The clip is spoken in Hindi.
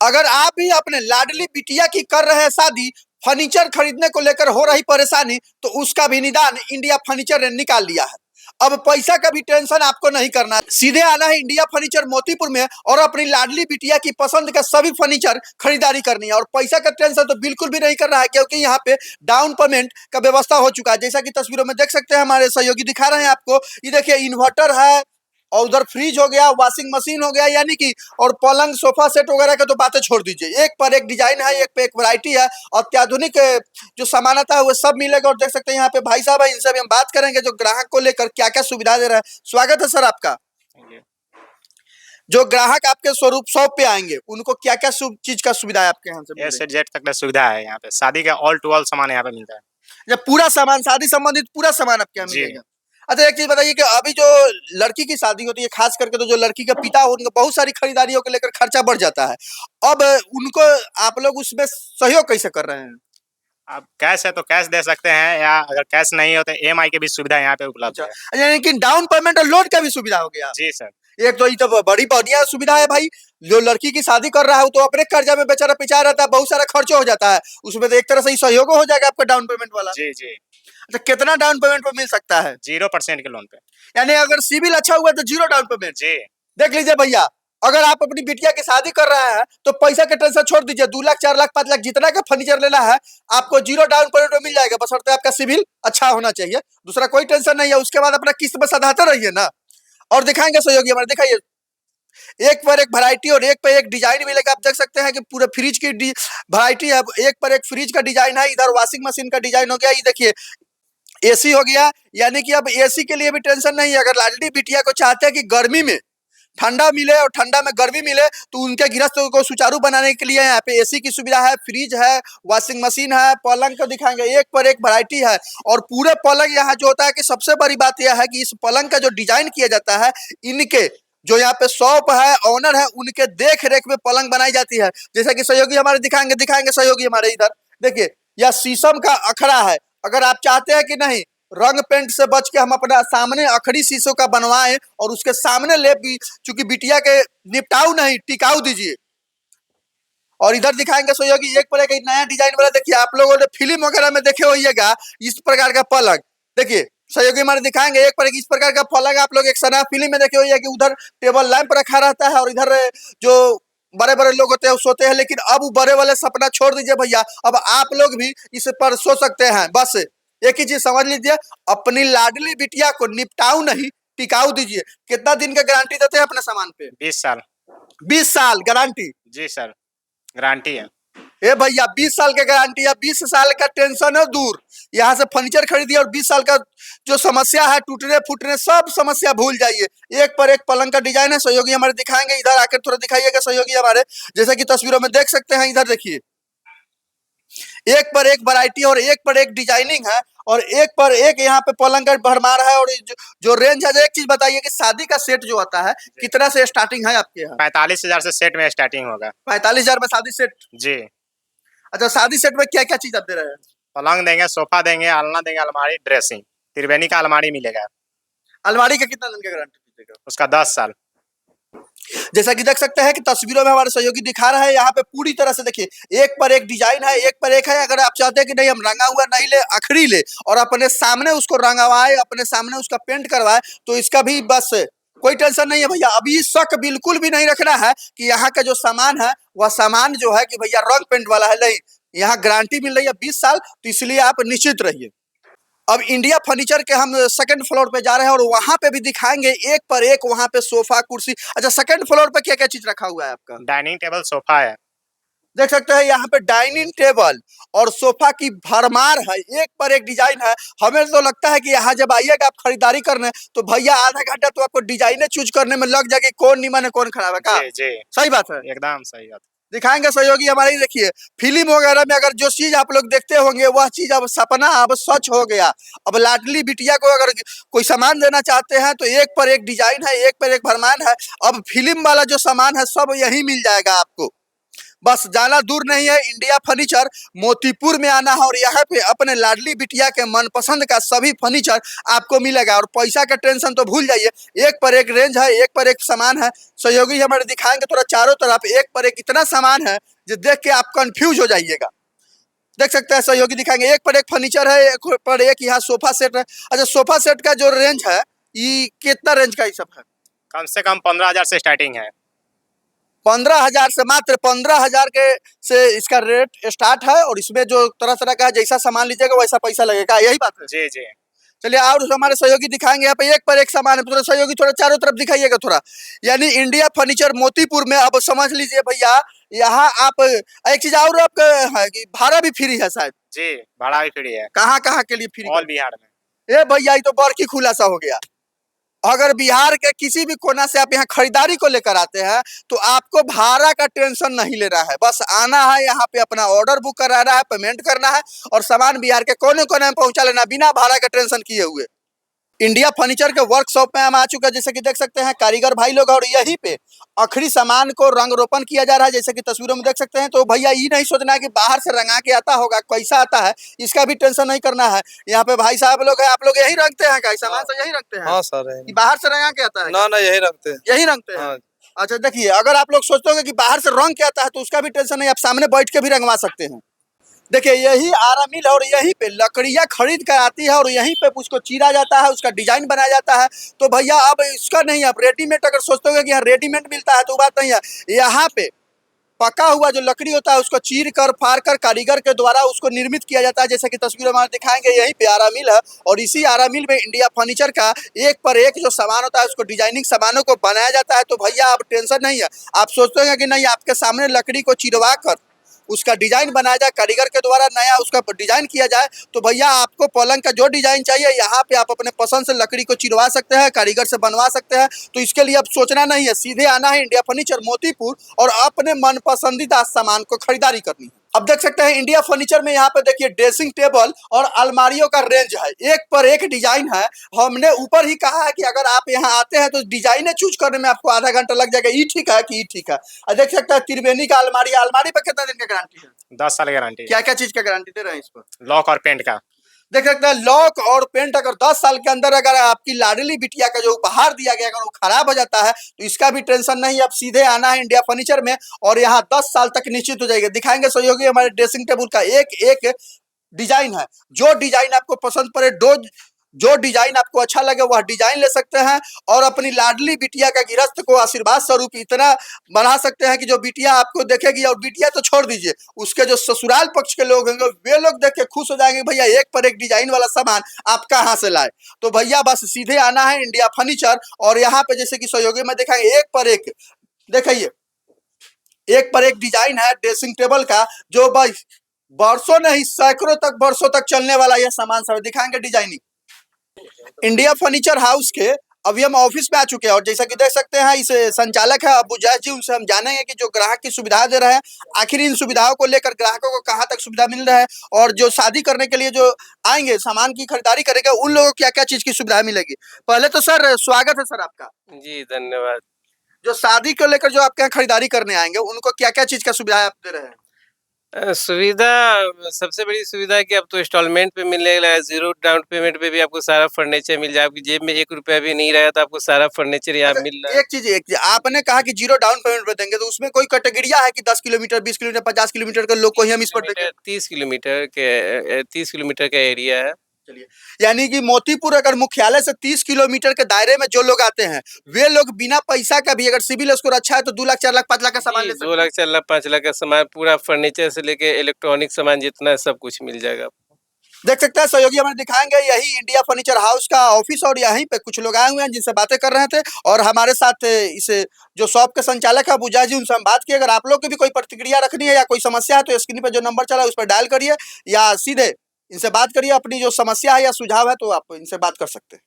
अगर आप भी अपने लाडली बिटिया की कर रहे हैं शादी, फर्नीचर खरीदने को लेकर हो रही परेशानी, तो उसका भी निदान इंडिया फर्नीचर ने निकाल लिया है। अब पैसा का भी टेंशन आपको नहीं करना है, सीधे आना है इंडिया फर्नीचर मोतीपुर में और अपनी लाडली बिटिया की पसंद का सभी फर्नीचर खरीदारी करनी है। और पैसा का टेंशन तो बिल्कुल भी नहीं करना है, क्योंकि यहाँ पे डाउन पेमेंट का व्यवस्था हो चुका है। जैसा कि तस्वीरों में देख सकते हैं, हमारे सहयोगी दिखा रहे हैं आपको। ये देखिए, इन्वर्टर है और उधर फ्रिज हो गया, वॉशिंग मशीन हो गया, यानी कि और पलंग सोफा सेट वगैरह का तो बातें छोड़ दीजिए। एक पर एक डिजाइन है, एक पे एक वैरायटी है, अत्याधुनिक जो सामान आता है वो सब मिलेगा। और देख सकते हैं यहाँ पे भाई साहब है, इनसे भी हम बात करेंगे जो ग्राहक को लेकर क्या क्या सुविधा दे रहा है। स्वागत है सर आपका। जो ग्राहक आपके स्वरूप शॉप पे आएंगे उनको क्या क्या चीज का सुविधा है आपके यहाँ से? ए से जेड तक का सुविधा है यहाँ पे। शादी का ऑल टू ऑल सामान यहाँ पे मिलता है। जब पूरा सामान, शादी संबंधित पूरा सामान आपके यहाँ मिलेगा। अच्छा, एक चीज बताइए कि अभी जो लड़की की शादी होती है, खास करके तो जो लड़की का पिता हो, उनको बहुत सारी खरीदारियों को लेकर खर्चा बढ़ जाता है। अब उनको आप लोग उसमें सहयोग कैसे कर रहे हैं? आप कैश है तो कैश दे सकते हैं, या अगर कैश नहीं हो तो EMI की भी सुविधा यहाँ पे उपलब्ध है। यानी कि डाउन पेमेंट और लोन का भी सुविधा हो गया। जी सर। एक तो ये तो बड़ी बढ़िया सुविधा है भाई। जो लड़की की शादी कर रहा है तो अपने कर्जा में बेचारा पिछा रहता है, बहुत सारा खर्चा हो जाता है, उसमें तो एक तरह से ही सहयोग हो जाएगा आपका डाउन पेमेंट वाला। जी जी। अच्छा, कितना डाउन पेमेंट पे मिल सकता है? 0% के लोन पे। यानी अगर सिविल अच्छा हुआ तो 0 डाउन पेमेंट। जी। देख लीजिए भैया, अगर आप अपनी बिटिया की शादी कर रहे हैं तो पैसा के टेंशन छोड़ दीजिए। 2 लाख 4 लाख 5 लाख जितना का फर्नीचर लेना है आपको 0 डाउन पेमेंट में मिल जाएगा, बशर्ते आपका सिविल अच्छा होना चाहिए। दूसरा कोई टेंशन नहीं है। उसके बाद अपना किस्त में सधाते रहिए ना। और दिखाएंगे सहयोगी हमारे, दिखाइए, एक पर एक वैरायटी और एक पर एक डिजाइन मिलेगा। आप देख सकते हैं कि पूरे फ्रिज की वैरायटी है, एक पर एक फ्रिज का डिजाइन है, इधर वॉशिंग मशीन का डिजाइन हो गया। ये देखिए, एसी हो गया, यानी कि अब एसी के लिए भी टेंशन नहीं है। अगर लाडली बिटिया को चाहते हैं कि गर्मी में ठंडा मिले और ठंडा में गर्मी मिले, तो उनके गृहस्थ को सुचारू बनाने के लिए यहाँ पे एसी की सुविधा है, फ्रिज है, वॉशिंग मशीन है। पलंग को दिखाएंगे, एक पर एक वैरायटी है। और पूरे पलंग यहाँ जो होता है कि सबसे बड़ी बात यह है कि इस पलंग का जो डिजाइन किया जाता है, इनके जो यहाँ पे शॉप है, ओनर है, उनके देख रेख में पलंग बनाई जाती है। जैसा कि सहयोगी हमारे दिखाएंगे सहयोगी हमारे इधर देखिए, यह शीशम का अखड़ा है। अगर आप चाहते हैं कि नहीं रंग पेंट से बच के हम अपना सामने अखड़ी शीशों का बनवाएं और उसके सामने ले भी, चूंकि बिटिया के निपटाऊ नहीं टिकाऊ दीजिए। और इधर दिखाएंगे सहयोगी, एक पर एक नया डिजाइन वाला। देखिए, आप लोगों ने फिल्म वगैरह में देखे होइएगा इस प्रकार का पलंग। देखिए सहयोगी हमारे दिखाएंगे, एक पर एक इस प्रकार का पलंग आप लोग एक सना फिल्म में देखे होइएगा कि उधर टेबल लैंप रखा रहता है और इधर जो बड़े बड़े लोग होते हैं वो सोते हैं। लेकिन अब वो बड़े वाले सपना छोड़ दीजिए भैया, अब आप लोग भी इस पर सो सकते हैं। बस एक ही चीज समझ लीजिए, अपनी लाडली बिटिया को निपटाऊ नहीं टिकाऊ दीजिए। कितना दिन का गारंटी देते हैं अपने सामान पे? 20 साल। 20 साल गारंटी? जी सर, गारंटी है। ए भैया, 20 साल का गारंटी है, 20 साल का टेंशन है दूर। यहाँ से फर्नीचर खरीदिए और 20 साल का जो समस्या है, टूटने फूटने सब समस्या भूल जाइए। एक पर एक पलंग का डिजाइन है, सहयोगी हमारे दिखाएंगे। इधर आकर थोड़ा दिखाइएगा सहयोगी हमारे, जैसा कि तस्वीरों में देख सकते हैं। इधर देखिए, एक पर एक वैरायटी और एक पर एक डिजाइनिंग है और एक पर एक यहाँ पे पलंग का भरमार है। और जो रेंज है, एक चीज बताइए कि शादी का सेट जो आता है कितना से स्टार्टिंग है आपके यहाँ? 45,000 से सेट में स्टार्टिंग होगा। 45,000 में शादी सेट? जी। अच्छा, शादी सेट में क्या क्या चीज आप दे रहे हैं? पलंग देंगे, सोफा देंगे, अलना देंगे, अलमारी, ड्रेसिंग, त्रिवेणी का अलमारी मिलेगा। अलमारी का कितना दिन का गारंटी दीजिएगा? उसका 10 साल। जैसा कि देख सकते हैं कि तस्वीरों में हमारे सहयोगी दिखा रहा है, यहाँ पे पूरी तरह से देखिए, एक पर एक डिजाइन है, एक पर एक है। अगर आप चाहते हैं कि नहीं हम रंगा हुआ नहीं ले, अखड़ी ले और अपने सामने उसको रंगवाए, अपने सामने उसका पेंट करवाए, तो इसका भी बस कोई टेंशन नहीं है भैया। अभी शक बिल्कुल भी नहीं रखना है कि यहाँ का जो सामान है वह सामान जो है कि भैया रंग पेंट वाला है, नहीं। यहाँ गारंटी मिल रही है 20 साल, तो इसलिए आप निश्चित रहिए। अब इंडिया फर्नीचर के हम सेकंड फ्लोर पे जा रहे हैं और वहां पे भी दिखाएंगे एक पर एक वहां पे सोफा कुर्सी। अच्छा, सेकंड फ्लोर पे क्या क्या चीज रखा हुआ है आपका? डाइनिंग टेबल, सोफा है। देख सकते हैं यहाँ पे डाइनिंग टेबल और सोफा की भरमार है, एक पर एक डिजाइन है। हमें तो लगता है कि यहाँ जब आइएगा आप खरीदारी करने, तो भैया आधा घंटा तो आपको डिजाइने चूज करने में लग जाएगी, कौन निमन है कौन खराब है का? जी जी, सही बात है, एकदम सही बात। दिखाएंगे सहयोगी हमारे। देखिए, फिल्म वगैरह में अगर जो चीज आप लोग देखते होंगे वह चीज अब सपना अब सच हो गया। अब लाडली बिटिया को अगर कोई सामान देना चाहते हैं तो एक पर एक डिजाइन है, एक पर एक भरमान है। अब फिल्म वाला जो सामान है सब यही मिल जाएगा आपको। बस जाना दूर नहीं है, इंडिया फर्नीचर मोतीपुर में आना है और यहाँ पे अपने लाडली बिटिया के मनपसंद का सभी फर्नीचर आपको मिलेगा। और पैसा का टेंशन तो भूल जाइए, एक पर एक रेंज है, एक पर एक सामान है। सहयोगी हमारे दिखाएंगे थोड़ा चारों तरफ, एक पर एक इतना सामान है जो देख के आप कंफ्यूज हो जाइएगा। देख सकते हैं सहयोगी दिखाएंगे, एक पर एक फर्नीचर है, एक पर एक यहाँ सोफा सेट है। अच्छा, सोफा सेट का जो रेंज है ये कितना रेंज का ये सब है? कम से कम 15,000 से स्टार्टिंग है। 15,000 से, मात्र 15,000 के से इसका रेट स्टार्ट है। और इसमें जो तरह तरह का जैसा सामान लीजिएगा वैसा पैसा लगेगा, यही बात है? जी जी। चलिए और हमारे सहयोगी दिखाएंगे, यहाँ पे एक पर एक सामान है। थोड़ा सहयोगी थोड़ा चारों तरफ दिखाइएगा थोड़ा। यानी इंडिया फर्नीचर मोतीपुर में, अब समझ लीजिए भैया, यहाँ आप एक चीज और आपका है कि भाड़ा भी फ्री है शायद। जी, भाड़ा भी फ्री है। कहाँ कहाँ के लिए फ्री? ऑल बिहार में। ए भैया, ये तो बड़की खुलासा हो गया। अगर बिहार के किसी भी कोना से आप यहाँ खरीदारी को लेकर आते हैं तो आपको भाड़ा का टेंशन नहीं ले रहा है। बस आना है यहाँ पे, अपना ऑर्डर बुक कराना है, पेमेंट करना है और सामान बिहार के कोने कोने में पहुंचा लेना बिना भाड़ा का टेंशन किए हुए। इंडिया फर्नीचर के वर्कशॉप में हम आ चुके हैं, जैसे कि देख सकते हैं कारीगर भाई लोग, और यहीं पे आखिरी सामान को रंग रोपण किया जा रहा है, जैसे कि तस्वीरों में देख सकते हैं। तो भैया ये नहीं सोचना है कि बाहर से रंगा के आता होगा, कैसा आता है इसका भी टेंशन नहीं करना है। यहाँ पे भाई साहब लोग हैं, आप लोग यही रंगते हैं क्या? सामान से यही रंगते हैं? हाँ सर, कि बाहर से रंगा के आता है? ना यही रखते हैं। यही रंगते हैं? हाँ। अच्छा देखिए, अगर आप लोग सोचते हो कि बाहर से रंग के आता है तो उसका भी टेंशन नहीं, आप सामने बैठ के भी रंगवा सकते हैं। देखिए यही आरा मिल है और यहीं पे लकड़ियां खरीद कर आती है और यहीं पे उसको चीरा जाता है, उसका डिजाइन बनाया जाता है। तो भैया अब इसका नहीं, आप रेडीमेड अगर सोचते हो कि यहाँ रेडीमेड मिलता है तो बात नहीं है। यहाँ पे पका हुआ जो लकड़ी होता है उसको चीर कर फाड़ कर कारीगर के द्वारा उसको निर्मित किया जाता है, जैसे कि तस्वीर हमारे दिखाएंगे। यहीं पे आरा मिल है और इसी आरा मिल में इंडिया फर्नीचर का एक पर एक जो सामान होता है उसको डिजाइनिंग सामानों को बनाया जाता है। तो भैया अब टेंशन नहीं है, आप सोचते हैं कि नहीं आपके सामने लकड़ी को चिरवा कर उसका डिजाइन बनाया जाए, कारीगर के द्वारा नया उसका डिजाइन किया जाए। तो भैया आपको पलंग का जो डिजाइन चाहिए यहाँ पे आप अपने पसंद से लकड़ी को चिरवा सकते हैं, कारीगर से बनवा सकते हैं। तो इसके लिए अब सोचना नहीं है, सीधे आना है इंडिया फर्नीचर मोतीपुर और अपने मन पसंदीदा सामान को खरीदारी करनी है। अब देख सकते हैं इंडिया फर्नीचर में यहाँ पे देखिए ड्रेसिंग टेबल और अलमारियों का रेंज है, एक पर एक डिजाइन है। हमने ऊपर ही कहा है कि अगर आप यहाँ आते हैं तो डिजाइन चूज करने में आपको आधा घंटा लग जाएगा। ये ठीक है कि ये ठीक है? देख सकते हैं त्रिवेणी का अलमारी, अलमारी पर कितना दिन का गारंटी है? 10 साल गारंटी। क्या क्या चीज का गारंटी दे रहे हैं इस पर? लॉक और पेंट का। देख सकते हैं लॉक और पेंट अगर 10 साल के अंदर अगर आपकी लाडली बिटिया का जो उपहार दिया गया अगर वो खराब हो जाता है तो इसका भी टेंशन नहीं, अब सीधे आना है इंडिया फर्नीचर में और यहाँ 10 साल तक निश्चित हो जाएगा। दिखाएंगे सहयोगी हमारे ड्रेसिंग टेबल का एक एक डिजाइन है, जो डिजाइन आपको पसंद पड़े, जो डिजाइन आपको अच्छा लगे वह डिजाइन ले सकते हैं और अपनी लाडली बिटिया का गृहस्थ को आशीर्वाद स्वरूप इतना बना सकते हैं कि जो बिटिया आपको देखेगी, और बिटिया तो छोड़ दीजिए, उसके जो ससुराल पक्ष के लोग होंगे वे लोग देख के खुश हो जाएंगे भैया एक पर एक डिजाइन वाला सामान आप कहाँ से लाए। तो भैया बस सीधे आना है इंडिया फर्नीचर और यहाँ पे जैसे कि सहयोगी में दिखाएंगे एक पर एक, देखिए एक पर एक डिजाइन है ड्रेसिंग टेबल का, जो बस वर्षों नहीं सैकड़ों तक वर्षों तक चलने वाला यह सामान सब दिखाएंगे डिजाइनिंग। इंडिया फर्नीचर हाउस के अभी हम ऑफिस में आ चुके हैं और जैसा कि देख सकते हैं इस संचालक है अबू जैद जी, उनसे हम जानेंगे कि जो ग्राहक की सुविधा दे रहे हैं आखिर इन सुविधाओं को लेकर ग्राहकों को कहां तक सुविधा मिल रहा है और जो शादी करने के लिए जो आएंगे सामान की खरीदारी करेंगे उन लोगों को क्या क्या चीज की सुविधा मिलेगी। पहले तो सर स्वागत है सर आपका। जी धन्यवाद। जो शादी को लेकर जो आपके यहाँ खरीदारी करने आएंगे उनको क्या क्या चीज का सुविधा आप दे रहे हैं? सुविधा सबसे बड़ी सुविधा है कि अब तो इंस्टॉलमेंट पे मिलने लगा है, 0 डाउन पेमेंट पे भी आपको सारा फर्नीचर मिल जाए, आपकी जेब में 1 रुपया भी नहीं रहेगा तो आपको सारा फर्नीचर यहाँ मिल रहा है। एक चीज आपने कहा कि 0 डाउन पेमेंट पे देंगे, तो उसमें कोई कैटेगरिया है कि 10 किलोमीटर 20 किलोमीटर 50 किलोमीटर के लोग को ही हम इस पर देंगे? 30 किलोमीटर का एरिया है। चलिए, यानी कि मोतीपुर अगर मुख्यालय से 30 किलोमीटर के दायरे में जो लोग आते हैं वे लोग बिना पैसा का भी, अगर सिविल स्कोर अच्छा है तो 2 लाख 4 लाख 5 लाख का सामान ले सकते हैं। 2 लाख 4 लाख 5 लाख का सामान, पूरा फर्नीचर से लेके इलेक्ट्रॉनिक सामान जितना है सब कुछ मिल जाएगा। देख सकते हैं सहयोगी हमें दिखाएंगे यही इंडिया फर्नीचर हाउस का ऑफिस और यहीं पे कुछ लोग आए हुए हैं जिनसे बातें कर रहे थे और हमारे साथ इस जो शॉप के संचालक है बुजा जी, उनसे हम बात किए। अगर आप लोग की भी कोई प्रतिक्रिया रखनी है या कोई समस्या है तो स्क्रीन पर जो नंबर चला है उस पर डायल करिए या सीधे इनसे बात करिए, अपनी जो समस्या है या सुझाव है तो आप इनसे बात कर सकते हैं।